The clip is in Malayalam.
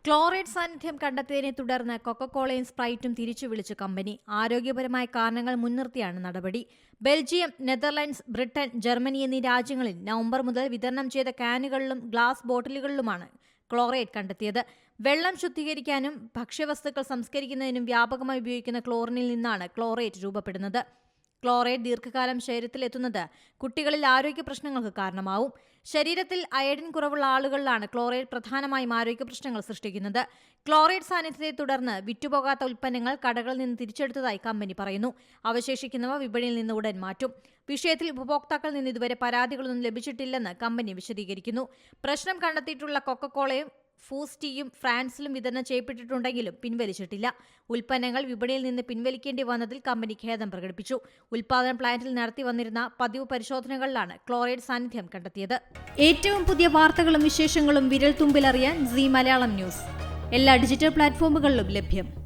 ക്ലോറൈഡ് സാന്നിധ്യം കണ്ടെത്തിയതിനെ തുടർന്ന് കൊക്കക്കോളയും സ്പ്രൈറ്റും തിരിച്ചുവിളിച്ചു കമ്പനി. ആരോഗ്യപരമായ കാരണങ്ങൾ മുൻനിർത്തിയാണ് നടപടി. ബെൽജിയം, നെതർലൻഡ്സ്, ബ്രിട്ടൻ, ജർമ്മനി എന്നീ രാജ്യങ്ങളിൽ നവംബർ മുതൽ വിതരണം ചെയ്ത കാനുകളിലും ഗ്ലാസ് ബോട്ടിലുകളിലുമാണ് ക്ലോറൈഡ് കണ്ടെത്തിയത്. വെള്ളം ശുദ്ധീകരിക്കാനും ഭക്ഷ്യവസ്തുക്കൾ സംസ്കരിക്കുന്നതിനും വ്യാപകമായി ഉപയോഗിക്കുന്ന ക്ലോറിനിൽ നിന്നാണ് ക്ലോറൈഡ് രൂപപ്പെടുന്നത്. ക്ലോറൈഡ് ദീർഘകാലം ശരീരത്തിലെത്തുന്നത് കുട്ടികളിൽ ആരോഗ്യ പ്രശ്നങ്ങൾക്ക് കാരണമാവും. ശരീരത്തിൽ അയഡിൻ കുറവുള്ള ആളുകളിലാണ് ക്ലോറൈഡ് പ്രധാനമായും ആരോഗ്യ പ്രശ്നങ്ങൾ സൃഷ്ടിക്കുന്നത്. ക്ലോറൈഡ് സാന്നിധ്യത്തെ തുടർന്ന് വിറ്റുപോകാത്ത ഉൽപ്പന്നങ്ങൾ കടകളിൽ നിന്ന് തിരിച്ചെടുത്തതായി കമ്പനി പറയുന്നു. അവശേഷിക്കുന്നവ വിപണിയിൽ നിന്ന് ഉടൻ മാറ്റും. വിഷയത്തിൽ ഉപഭോക്താക്കളിൽ നിന്ന് ഇതുവരെ പരാതികളൊന്നും ലഭിച്ചിട്ടില്ലെന്ന് കമ്പനി വിശദീകരിക്കുന്നു. പ്രശ്നം കണ്ടെത്തിയിട്ടുള്ള കൊക്കക്കോളയും ഫൂസ്റ്റിയും ഫ്രാൻസിലും വിതരണം ചെയ്യപ്പെട്ടിട്ടുണ്ടെങ്കിലും പിൻവലിച്ചിട്ടില്ല. ഉൽപ്പന്നങ്ങൾ വിപണിയിൽ നിന്ന് പിൻവലിക്കേണ്ടി വന്നതിൽ കമ്പനി ഖേദം പ്രകടിപ്പിച്ചു. ഉൽപാദന പ്ലാന്റിൽ നടത്തി വന്നിരുന്ന പതിവ് പരിശോധനകളിലാണ് ക്ലോറൈഡ് സാന്നിധ്യം കണ്ടെത്തിയത്. ഏറ്റവും പുതിയ വാർത്തകളും വിശേഷങ്ങളും വിരൽ തുമ്പിലറിയാൻ സീ മലയാളം ന്യൂസ് എല്ലാ ഡിജിറ്റൽ പ്ലാറ്റ്ഫോമുകളിലും ലഭ്യം.